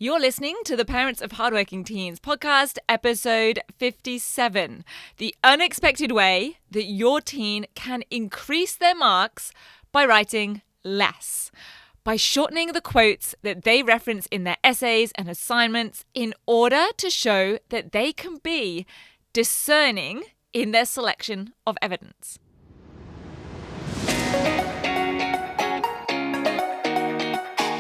You're listening to the Parents of Hardworking Teens podcast, episode 57, the unexpected way that your teen can increase their marks by writing less, by shortening the quotes that they reference in their essays and assignments in order to show that they can be discerning in their selection of evidence.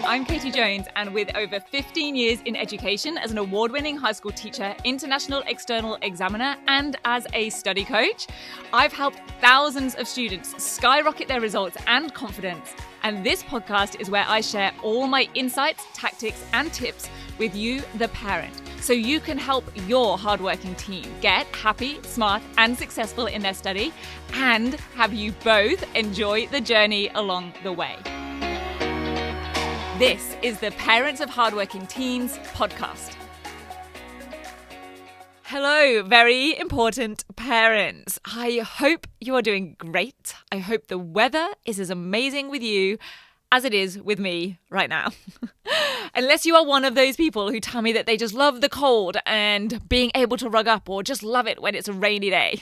I'm Katie Jones, and with over 15 years in education as an award-winning high school teacher, international external examiner, and as a study coach, I've helped thousands of students skyrocket their results and confidence. And this podcast is where I share all my insights, tactics, and tips with you, the parent, so you can help your hardworking teen get happy, smart, and successful in their study, and have you both enjoy the journey along the way. This is the Parents of Hardworking Teens podcast. Hello, very important parents. I hope you are doing great. I hope the weather is as amazing with you as it is with me right now. Unless you are one of those people who tell me that they just love the cold and being able to rug up, or just love it when it's a rainy day.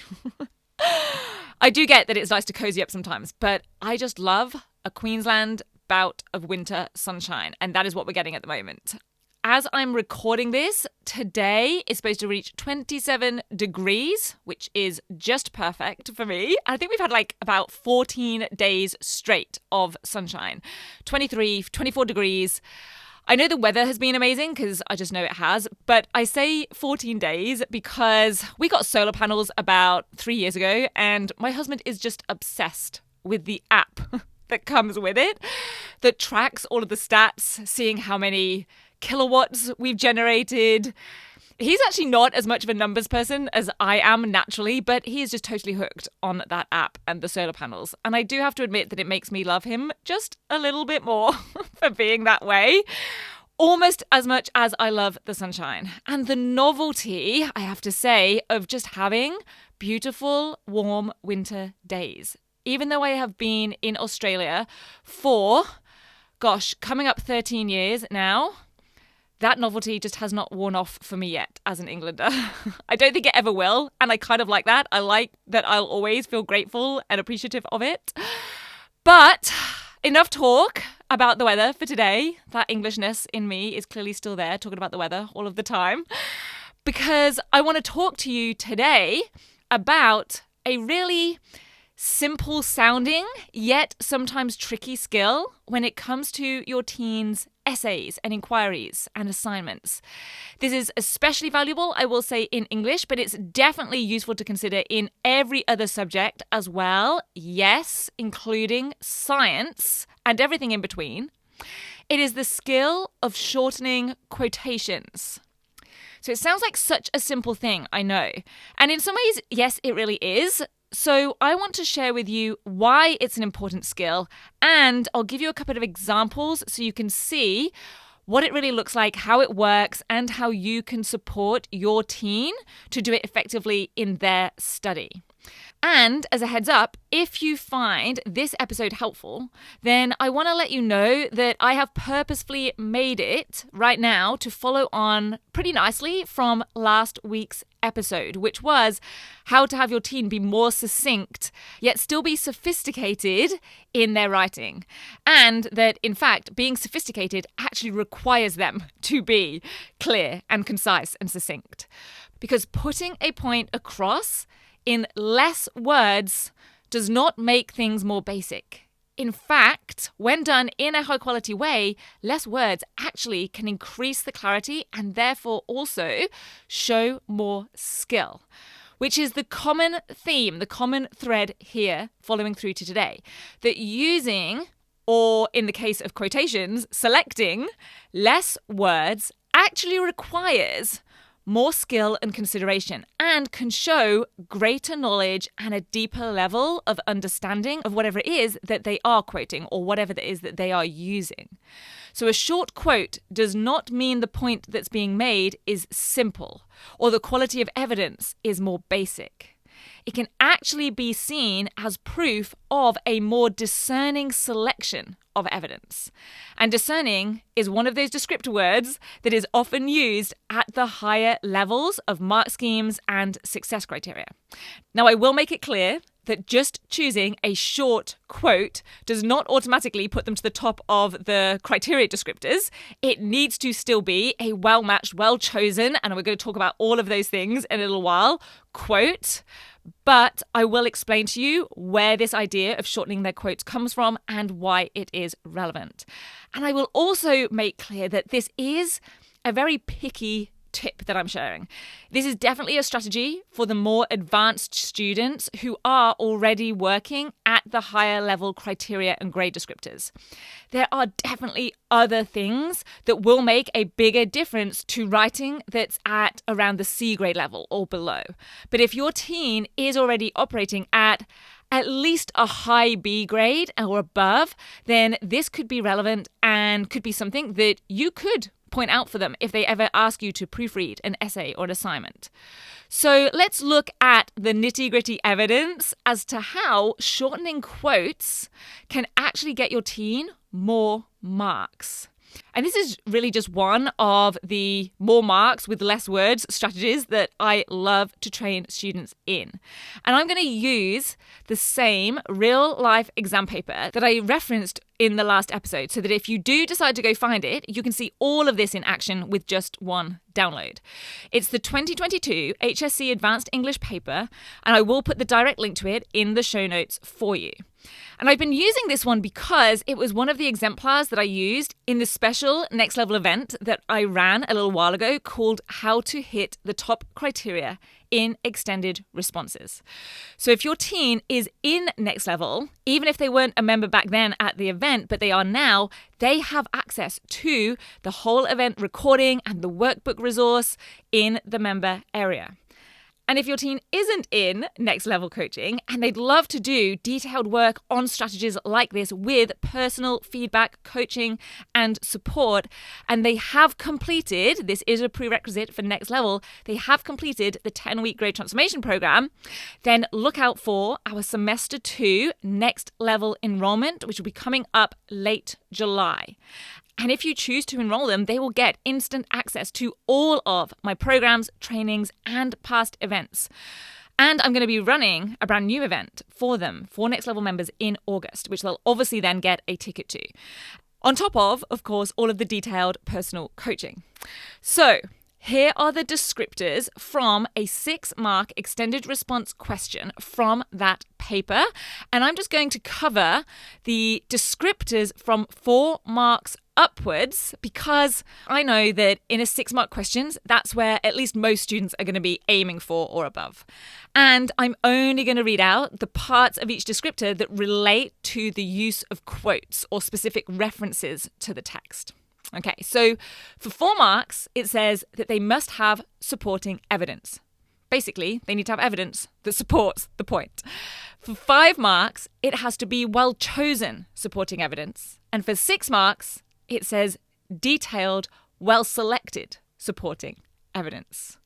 I do get that it's nice to cozy up sometimes, but I just love a Queensland bout of winter sunshine, and that is what we're getting at the moment. As I'm recording this, today is supposed to reach 27 degrees, which is just perfect for me. I think we've had about 14 days straight of sunshine. 23, 24 degrees. I know the weather has been amazing because I just know it has, but I say 14 days because we got solar panels about 3 years ago, and my husband is just obsessed with the app that comes with it, that tracks all of the stats, seeing how many kilowatts we've generated. He's actually not as much of a numbers person as I am naturally, but he is just totally hooked on that app and the solar panels. And I do have to admit that it makes me love him just a little bit more for being that way, almost as much as I love the sunshine. And the novelty, I have to say, of just having beautiful, warm winter days. Even though I have been in Australia for, coming up 13 years now, that novelty just has not worn off for me yet as an Englander. I don't think it ever will, and I kind of like that. I like that I'll always feel grateful and appreciative of it. But enough talk about the weather for today. That Englishness in me is clearly still there, talking about the weather all of the time, because I want to talk to you today about a really simple sounding, yet sometimes tricky skill when it comes to your teens' essays and inquiries and assignments. This is especially valuable, I will say, in English, but it's definitely useful to consider in every other subject as well. Yes, including science and everything in between. It is the skill of shortening quotations. So it sounds like such a simple thing, I know. And in some ways, yes, it really is. So I want to share with you why it's an important skill, and I'll give you a couple of examples so you can see what it really looks like, how it works, and how you can support your teen to do it effectively in their study. And as a heads up, if you find this episode helpful, then I want to let you know that I have purposefully made it right now to follow on pretty nicely from last week's episode, which was how to have your teen be more succinct, yet still be sophisticated in their writing. And that, in fact, being sophisticated actually requires them to be clear and concise and succinct. Because putting a point across in less words does not make things more basic. In fact, when done in a high-quality way, less words actually can increase the clarity and therefore also show more skill, which is the common theme, the common thread here following through to today, that using, or in the case of quotations, selecting less words actually requires more skill and consideration, and can show greater knowledge and a deeper level of understanding of whatever it is that they are quoting or whatever it is that they are using. So a short quote does not mean the point that's being made is simple or the quality of evidence is more basic. it can actually be seen as proof of a more discerning selection of evidence. And discerning is one of those descriptor words that is often used at the higher levels of mark schemes and success criteria. Now, I will make it clear that just choosing a short quote does not automatically put them to the top of the criteria descriptors. It needs to still be a well-matched, well-chosen, and we're going to talk about all of those things in a little while, quote. But I will explain to you where this idea of shortening their quotes comes from and why it is relevant. And I will also make clear that this is a very picky tip that I'm sharing. This is definitely a strategy for the more advanced students who are already working at the higher level criteria and grade descriptors. There are definitely other things that will make a bigger difference to writing that's at around the C grade level or below. But if your teen is already operating at least a high B grade or above, then this could be relevant and could be something that you could point out for them if they ever ask you to proofread an essay or an assignment. So let's look at the nitty-gritty evidence as to how shortening quotes can actually get your teen more marks. And this is really just one of the more marks with less words strategies that I love to train students in. And I'm going to use the same real life exam paper that I referenced in the last episode so that if you do decide to go find it, you can see all of this in action with just one download. It's the 2022 HSC Advanced English paper, and I will put the direct link to it in the show notes for you. And I've been using this one because it was one of the exemplars that I used in the special next level event that I ran a little while ago called How to Hit the Top Criteria in Extended Responses. So if your teen is in next level, even if they weren't a member back then at the event, but they are now, they have access to the whole event recording and the workbook resource in the member area. And if your teen isn't in next level coaching and they'd love to do detailed work on strategies like this with personal feedback, coaching, and support, and they have completed, this is a prerequisite for next level, they have completed the 10-week grade transformation program, then look out for our semester 2 next level enrollment, which will be coming up late July. And if you choose to enroll them, they will get instant access to all of my programs, trainings, and past events. And I'm going to be running a brand new event for them, for Next Level members in August, which they'll obviously then get a ticket to. On top of course, all of the detailed personal coaching. So here are the descriptors from a 6-mark extended response question from that paper. And I'm just going to cover the descriptors from 4 marks upwards because I know that in a 6-mark questions, that's where at least most students are going to be aiming for or above. And I'm only going to read out the parts of each descriptor that relate to the use of quotes or specific references to the text. Okay, so for 4 marks, it says that they must have supporting evidence. Basically, they need to have evidence that supports the point. For 5 marks, it has to be well-chosen supporting evidence. And for 6 marks, it says detailed, well-selected supporting evidence.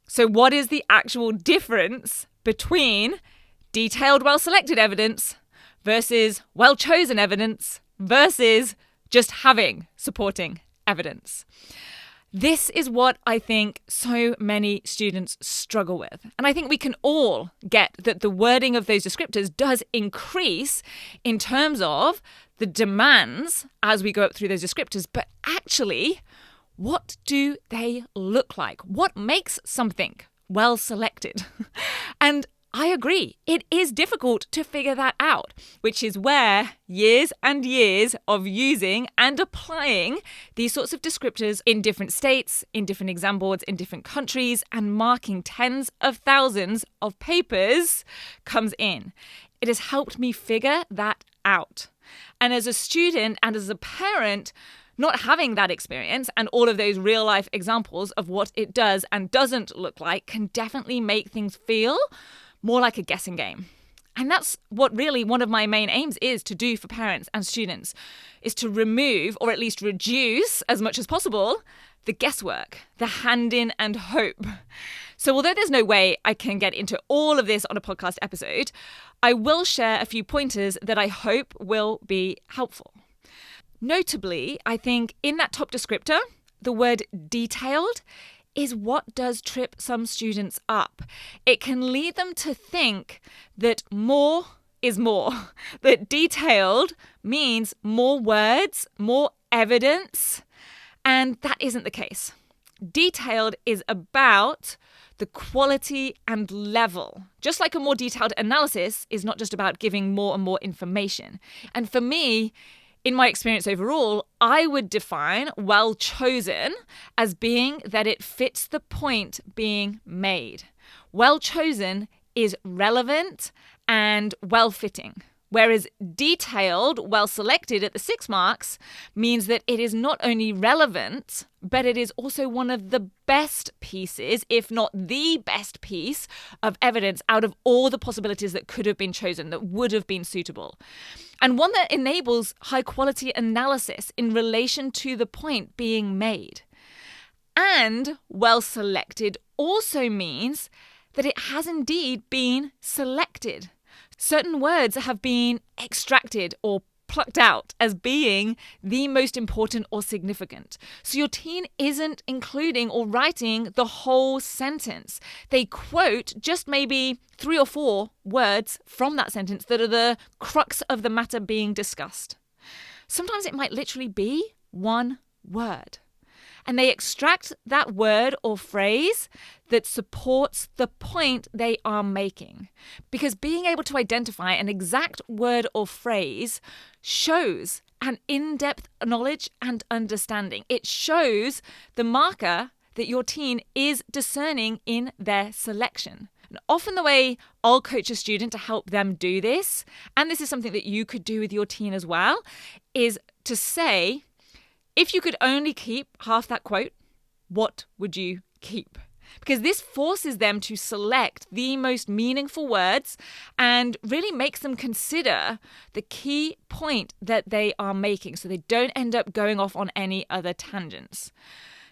So what is the actual difference between detailed, well-selected evidence versus well-chosen evidence versus just having supporting evidence? This is what I think so many students struggle with. And I think we can all get that the wording of those descriptors does increase in terms of the demands as we go up through those descriptors. But actually, what do they look like? What makes something well selected? And I agree, it is difficult to figure that out, which is where years and years of using and applying these sorts of descriptors in different states, in different exam boards, in different countries, and marking tens of thousands of papers comes in. It has helped me figure that out. And as a student and as a parent, not having that experience and all of those real life examples of what it does and doesn't look like can definitely make things feel more like a guessing game. And that's what really one of my main aims is to do for parents and students, is to remove, or at least reduce as much as possible, the guesswork, the hand-in and hope. So although there's no way I can get into all of this on a podcast episode, I will share a few pointers that I hope will be helpful. Notably, I think in that top descriptor, the word detailed is what does trip some students up. It can lead them to think that more is more, that detailed means more words, more evidence, and that isn't the case. Detailed is about the quality and level. Just like a more detailed analysis is not just about giving more and more information. And for me, in my experience overall, I would define well chosen as being that it fits the point being made. Well chosen is relevant and well fitting. Whereas detailed, well selected at the 6 marks means that it is not only relevant, but it is also one of the best pieces, if not the best piece of evidence out of all the possibilities that could have been chosen, that would have been suitable. And one that enables high quality analysis in relation to the point being made. And well selected also means that it has indeed been selected. Certain words have been extracted or plucked out as being the most important or significant. So your teen isn't including or writing the whole sentence. They quote just maybe 3 or 4 words from that sentence that are the crux of the matter being discussed. Sometimes it might literally be one word. And they extract that word or phrase that supports the point they are making. Because being able to identify an exact word or phrase shows an in-depth knowledge and understanding. It shows the marker that your teen is discerning in their selection. And often the way I'll coach a student to help them do this, and this is something that you could do with your teen as well, is to say, if you could only keep half that quote, what would you keep? Because this forces them to select the most meaningful words and really makes them consider the key point that they are making so they don't end up going off on any other tangents.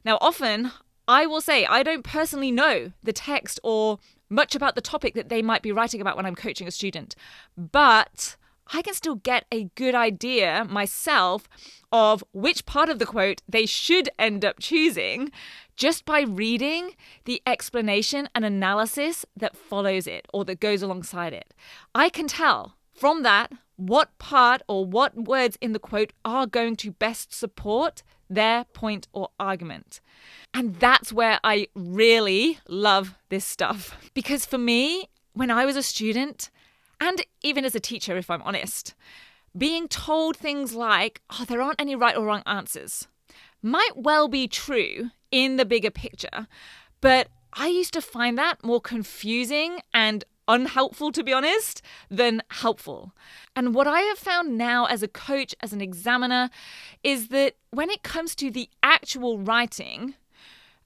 Now, often I will say I don't personally know the text or much about the topic that they might be writing about when I'm coaching a student, but I can still get a good idea myself of which part of the quote they should end up choosing just by reading the explanation and analysis that follows it or that goes alongside it. I can tell from that what part or what words in the quote are going to best support their point or argument. And that's where I really love this stuff. Because for me, when I was a student, and even as a teacher, if I'm honest, being told things like, there aren't any right or wrong answers, might well be true in the bigger picture, but I used to find that more confusing and unhelpful, to be honest, than helpful. And what I have found now as a coach, as an examiner, is that when it comes to the actual writing,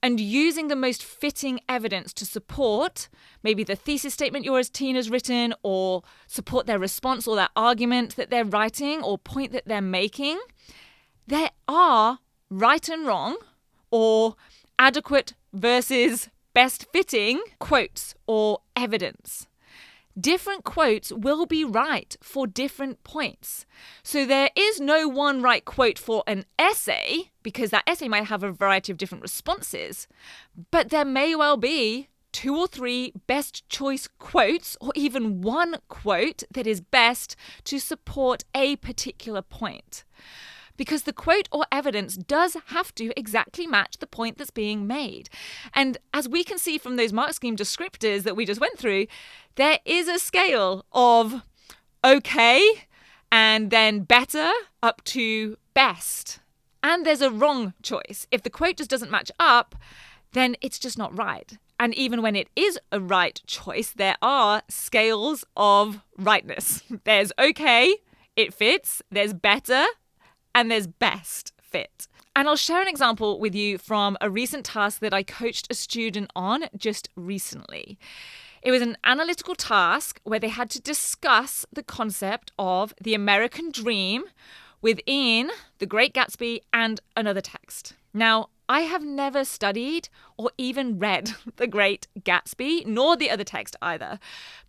and using the most fitting evidence to support maybe the thesis statement your teen has written or support their response or their argument that they're writing or point that they're making, there are right and wrong or adequate versus best fitting quotes or evidence. Different quotes will be right for different points. So there is no one right quote for an essay, because that essay might have a variety of different responses, but there may well be 2 or 3 best choice quotes, or even one quote that is best to support a particular point. Because the quote or evidence does have to exactly match the point that's being made. And as we can see from those mark scheme descriptors that we just went through, there is a scale of okay and then better up to best. And there's a wrong choice. If the quote just doesn't match up, then it's just not right. And even when it is a right choice, there are scales of rightness. There's okay, it fits, there's better, and there's best fit. And I'll share an example with you from a recent task that I coached a student on just recently. It was an analytical task where they had to discuss the concept of the American dream within The Great Gatsby and another text. Now, I have never studied or even read The Great Gatsby, nor the other text either,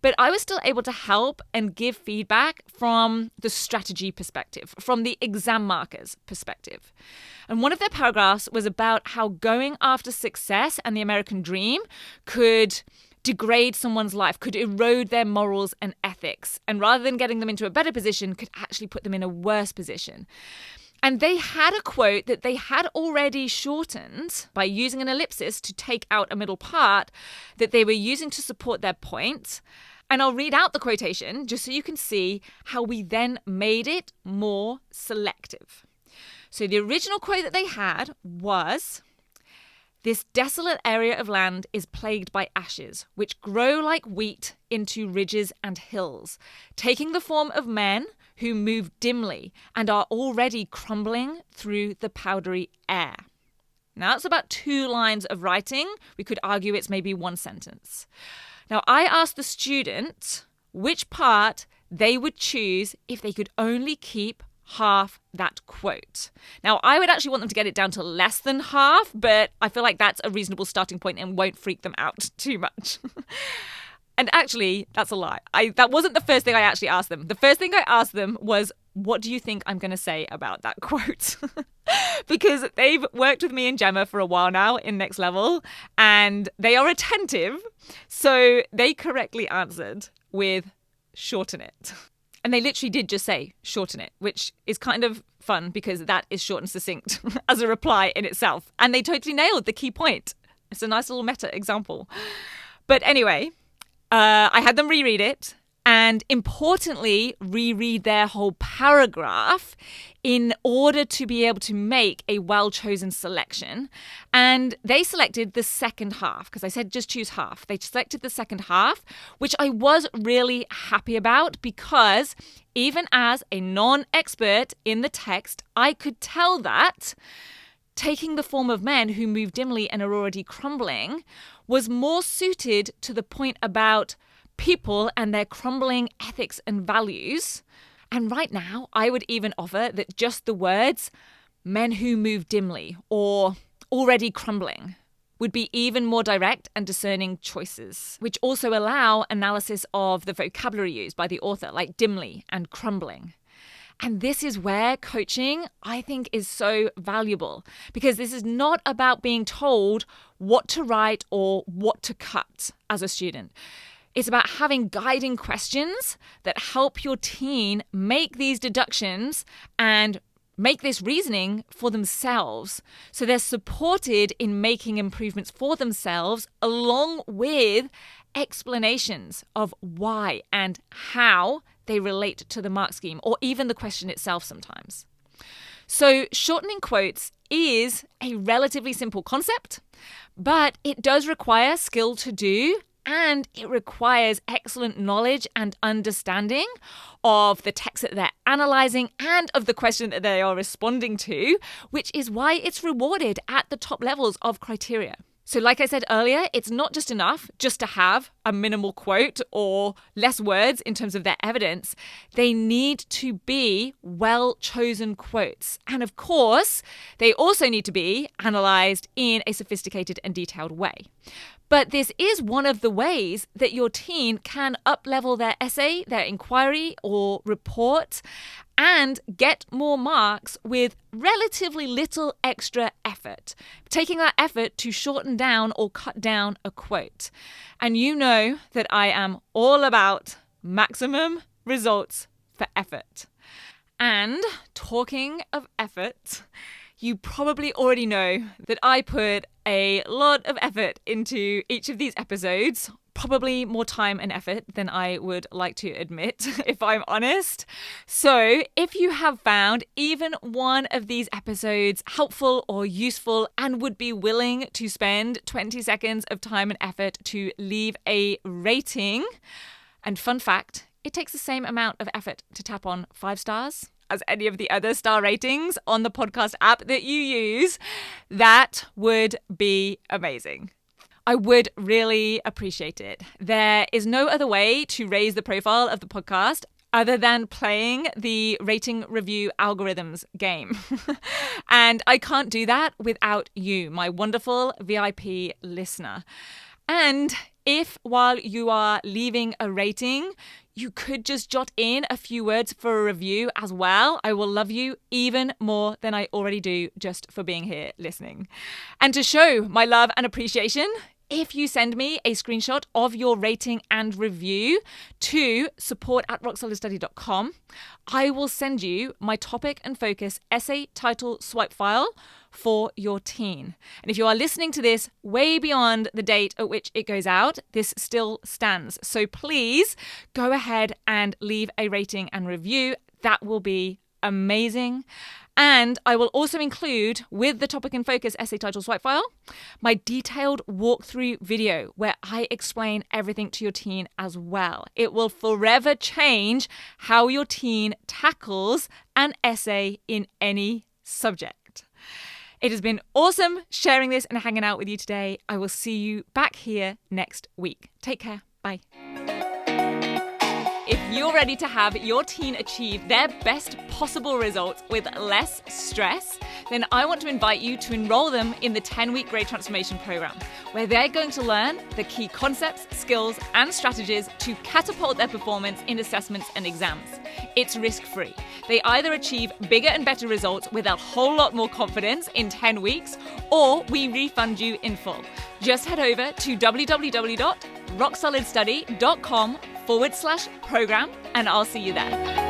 but I was still able to help and give feedback from the strategy perspective, from the exam markers perspective. And one of their paragraphs was about how going after success and the American dream could degrade someone's life, could erode their morals and ethics, and rather than getting them into a better position, could actually put them in a worse position. And they had a quote that they had already shortened by using an ellipsis to take out a middle part that they were using to support their point. And I'll read out the quotation just so you can see how we then made it more selective. So the original quote that they had was, "This desolate area of land is plagued by ashes, which grow like wheat into ridges and hills, taking the form of men who move dimly and are already crumbling through the powdery air." Now, that's about 2 lines of writing. We could argue it's maybe 1 sentence. Now, I asked the student which part they would choose if they could only keep half that quote. Now, I would actually want them to get it down to less than half, but I feel like that's a reasonable starting point and won't freak them out too much. And actually, that's a lie. That wasn't the first thing I actually asked them. The first thing I asked them was, what do you think I'm going to say about that quote? Because they've worked with me and Gemma for a while now in Next Level, and they are attentive. So they correctly answered with shorten it. And they literally did just say shorten it, which is kind of fun because that is short and succinct as a reply in itself. And they totally nailed the key point. It's a nice little meta example. But anyway, I had them reread it and importantly, reread their whole paragraph in order to be able to make a well-chosen selection. And they selected the second half because I said just choose half. They selected the second half, which I was really happy about because even as a non-expert in the text, I could tell that taking the form of men who move dimly and are already crumbling was more suited to the point about people and their crumbling ethics and values. And right now, I would even offer that just the words men who move dimly or already crumbling would be even more direct and discerning choices, which also allow analysis of the vocabulary used by the author, like dimly and crumbling. And this is where coaching, I think, is so valuable because this is not about being told what to write or what to cut as a student. It's about having guiding questions that help your teen make these deductions and make this reasoning for themselves. So they're supported in making improvements for themselves along with explanations of why and how they relate to the mark scheme or even the question itself sometimes. So shortening quotes is a relatively simple concept, but it does require skill to do. And it requires excellent knowledge and understanding of the text that they're analysing and of the question that they are responding to, which is why it's rewarded at the top levels of criteria. So like I said earlier, it's not just enough just to have a minimal quote or less words in terms of their evidence. They need to be well-chosen quotes. And of course, they also need to be analysed in a sophisticated and detailed way. But this is one of the ways that your teen can up-level their essay, their inquiry or report and get more marks with relatively little extra effort, taking that effort to shorten down or cut down a quote. And you know that I am all about maximum results for effort. And talking of effort, you probably already know that I put a lot of effort into each of these episodes, probably more time and effort than I would like to admit, if I'm honest. So if you have found even one of these episodes helpful or useful and would be willing to spend 20 seconds of time and effort to leave a rating, and fun fact, it takes the same amount of effort to tap on 5 stars as any of the other star ratings on the podcast app that you use, that would be amazing. I would really appreciate it. There is no other way to raise the profile of the podcast other than playing the rating review algorithms game. And I can't do that without you, my wonderful VIP listener. And if while you are leaving a rating, you could just jot in a few words for a review as well, I will love you even more than I already do just for being here listening. And to show my love and appreciation, if you send me a screenshot of your rating and review to support@rocksolidstudy.com, I will send you my topic and focus essay title swipe file for your teen. And if you are listening to this way beyond the date at which it goes out, this still stands. So please go ahead and leave a rating and review. That will be amazing. And I will also include, with the topic and focus essay title swipe file, my detailed walkthrough video where I explain everything to your teen as well. It will forever change how your teen tackles an essay in any subject. It has been awesome sharing this and hanging out with you today. I will see you back here next week. Take care. Bye. If you're ready to have your teen achieve their best possible results with less stress, then I want to invite you to enroll them in the 10-week Grade Transformation Program, where they're going to learn the key concepts, skills, and strategies to catapult their performance in assessments and exams. It's risk-free. They either achieve bigger and better results with a whole lot more confidence in 10 weeks, or we refund you in full. Just head over to www.rocksolidstudy.com/program, and I'll see you there.